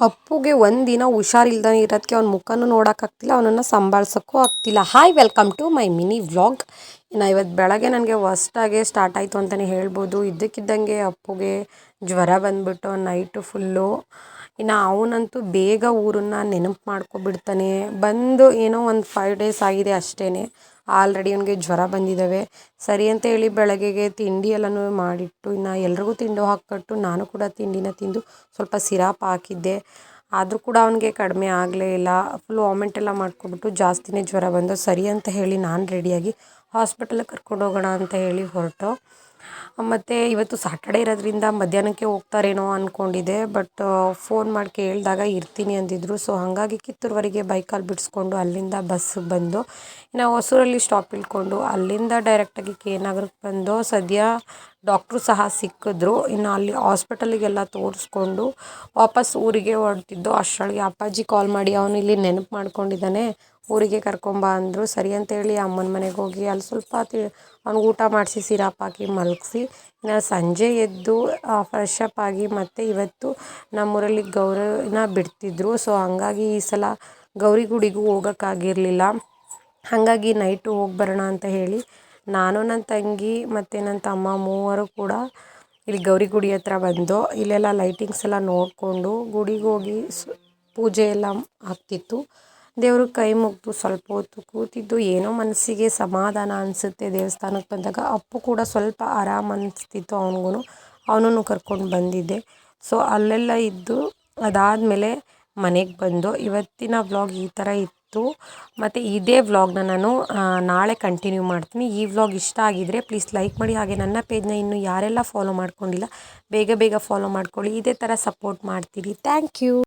ಅಪ್ಪುಗೆ ಒಂದಿನ ಹುಷಾರಿಲ್ದೇ ಇರೋದಕ್ಕೆ ಅವ್ನ ಮುಖನೂ ನೋಡೋಕ್ಕಾಗ್ತಿಲ್ಲ, ಅವನನ್ನು ಸಂಭಾಳ್ಸೋಕ್ಕೂ ಆಗ್ತಿಲ್ಲ. Hi, welcome to my mini vlog. ಇನ್ನು ಇವತ್ತು ಬೆಳಗ್ಗೆ ನನಗೆ ಹೊಸ್ದಾಗೆ ಸ್ಟಾರ್ಟ್ ಆಯಿತು ಅಂತಲೇ ಹೇಳ್ಬೋದು. ಇದ್ದಕ್ಕಿದ್ದಂಗೆ ಅಪ್ಪುಗೆ ಜ್ವರ ಬಂದುಬಿಟ್ಟು ನೈಟು ಫುಲ್ಲು. ಇನ್ನು ಅವನಂತೂ ಬೇಗ ಊರನ್ನು ನೆನಪು ಮಾಡ್ಕೊಬಿಡ್ತಾನೆ. ಬಂದು ಏನೋ ಒಂದು 5 ಡೇಸ್ ಆಗಿದೆ ಅಷ್ಟೇ, ಆಲ್ರೆಡಿ ಅವನಿಗೆ ಜ್ವರ ಬಂದಿದ್ದಾವೆ. ಸರಿ ಅಂತ ಹೇಳಿ ಬೆಳಗ್ಗೆಗೆ ತಿಂಡಿ ಎಲ್ಲನೂ ಮಾಡಿಟ್ಟು ಇನ್ನು ಎಲ್ರಿಗೂ ತಿಂಡಿ ಹಾಕ್ಕೊಟ್ಟು ನಾನು ಕೂಡ ತಿಂಡಿನ ತಿಂದು ಸ್ವಲ್ಪ ಸಿರಾಪ್ ಹಾಕಿದ್ದೆ. ಆದರೂ ಕೂಡ ಅವನಿಗೆ ಕಡಿಮೆ ಆಗಲೇ ಇಲ್ಲ. ಫುಲ್ ವಾಮಿಂಟ್ ಎಲ್ಲ ಮಾಡ್ಕೊಬಿಟ್ಟು ಜಾಸ್ತಿನೇ ಜ್ವರ ಬಂದು. ಸರಿ ಅಂತ ಹೇಳಿ ನಾನು ರೆಡಿಯಾಗಿ ಹಾಸ್ಪಿಟಲಿಗೆ ಕರ್ಕೊಂಡು ಹೋಗೋಣ ಅಂತ ಹೇಳಿ ಹೊರಟು. ಮತ್ತು ಇವತ್ತು ಸಾಟರ್ಡೆ ಇರೋದ್ರಿಂದ ಮಧ್ಯಾಹ್ನಕ್ಕೆ ಹೋಗ್ತಾರೇನೋ ಅಂದ್ಕೊಂಡಿದ್ದೆ. ಬಟ್ ಫೋನ್ ಮಾಡಿ ಕೇಳಿದಾಗ ಇರ್ತೀನಿ ಅಂದಿದ್ರು. ಸೊ ಹಾಗಾಗಿ ಕಿತ್ತೂರುವರೆಗೆ ಬೈಕಲ್ಲಿ ಬಿಡಿಸ್ಕೊಂಡು ಅಲ್ಲಿಂದ ಬಸ್ಸಿಗೆ ಬಂದು ಇನ್ನು ಹೊಸೂರಲ್ಲಿ ಸ್ಟಾಪ್ ಇಳ್ಕೊಂಡು ಅಲ್ಲಿಂದ ಡೈರೆಕ್ಟಾಗಿ ಕೆ ನಗರಕ್ಕೆ ಬಂದು ಸದ್ಯ ಡಾಕ್ಟ್ರು ಸಹ ಸಿಕ್ಕಿದ್ರು. ಇನ್ನು ಅಲ್ಲಿ ಹಾಸ್ಪಿಟಲಿಗೆಲ್ಲ ತೋರಿಸ್ಕೊಂಡು ವಾಪಸ್ ಊರಿಗೆ ಹೊರಟಿದ್ದು. ಅಷ್ಟರೊಳಗೆ ಅಪ್ಪಾಜಿ ಕಾಲ್ ಮಾಡಿ ಅವನು ಇಲ್ಲಿ ನೆನಪು ಮಾಡ್ಕೊಂಡಿದ್ದಾನೆ, ಊರಿಗೆ ಕರ್ಕೊಂಬ ಅಂದರು. ಸರಿ ಅಂತೇಳಿ ಅಮ್ಮನ ಮನೆಗೆ ಹೋಗಿ ಅಲ್ಲಿ ಸ್ವಲ್ಪ ಅವ್ನಿಗೆ ಊಟ ಮಾಡಿಸಿ ಸಿರಾಪ್ ಹಾಕಿ ಮಲಗಿಸಿ ಇನ್ನು ಸಂಜೆ ಎದ್ದು ಫ್ರೆಶ್ ಅಪ್ ಆಗಿ ಮತ್ತು ಇವತ್ತು ನಮ್ಮೂರಲ್ಲಿ ಗೌರಿನ ಬಿಡ್ತಿದ್ರು. ಸೊ ಹಾಗಾಗಿ ಈ ಸಲ ಗೌರಿ ಗುಡಿಗೂ ಹೋಗೋಕ್ಕಾಗಿರಲಿಲ್ಲ. ಹಾಗಾಗಿ ನೈಟು ಹೋಗಿ ಬರೋಣ ಅಂತ ಹೇಳಿ ನಾನು, ನನ್ನ ತಂಗಿ ಮತ್ತು ನನ್ನ ತಮ್ಮ ಮೂವರು ಕೂಡ ಇಲ್ಲಿ ಗೌರಿ ಗುಡಿ ಹತ್ರ ಬಂದು ಇಲ್ಲೆಲ್ಲ ಲೈಟಿಂಗ್ಸ್ ಎಲ್ಲ ನೋಡಿಕೊಂಡು ಗುಡಿಗೆ ಹೋಗಿ ಪೂಜೆ ಎಲ್ಲ ಆಗ್ತಿತ್ತು. ದೇವ್ರಿಗೆ ಕೈ ಮುಗಿದು ಸ್ವಲ್ಪ ಹೊತ್ತು ಕೂತಿದ್ದು. ಏನೋ ಮನಸ್ಸಿಗೆ ಸಮಾಧಾನ ಅನಿಸುತ್ತೆ ದೇವಸ್ಥಾನಕ್ಕೆ ಬಂದಾಗ. ಅಪ್ಪು ಕೂಡ ಸ್ವಲ್ಪ ಆರಾಮ ಅನ್ನಿಸ್ತಿತ್ತು ಅವನಿಗೂ. ಅವನನ್ನು ಕರ್ಕೊಂಡು ಬಂದಿದ್ದೆ. ಸೊ ಅಲ್ಲೆಲ್ಲ ಇದ್ದು ಅದಾದಮೇಲೆ ಮನೆಗೆ ಬಂದು ಇವತ್ತಿನ ವ್ಲಾಗ್ ಈ ಥರ ಇತ್ತು. ಮತ್ತು ಇದೇ ವ್ಲಾಗ್ನ ನಾನು ನಾಳೆ ಕಂಟಿನ್ಯೂ ಮಾಡ್ತೀನಿ. ಈ ವ್ಲಾಗ್ ಇಷ್ಟ ಆಗಿದರೆ ಪ್ಲೀಸ್ ಲೈಕ್ ಮಾಡಿ. ಹಾಗೆ ನನ್ನ ಪೇಜ್ನ ಇನ್ನೂ ಯಾರೆಲ್ಲ ಫಾಲೋ ಮಾಡ್ಕೊಂಡಿಲ್ಲ ಬೇಗ ಬೇಗ ಫಾಲೋ ಮಾಡ್ಕೊಳ್ಳಿ. ಇದೇ ಥರ ಸಪೋರ್ಟ್ ಮಾಡ್ತೀರಿ. Thank you.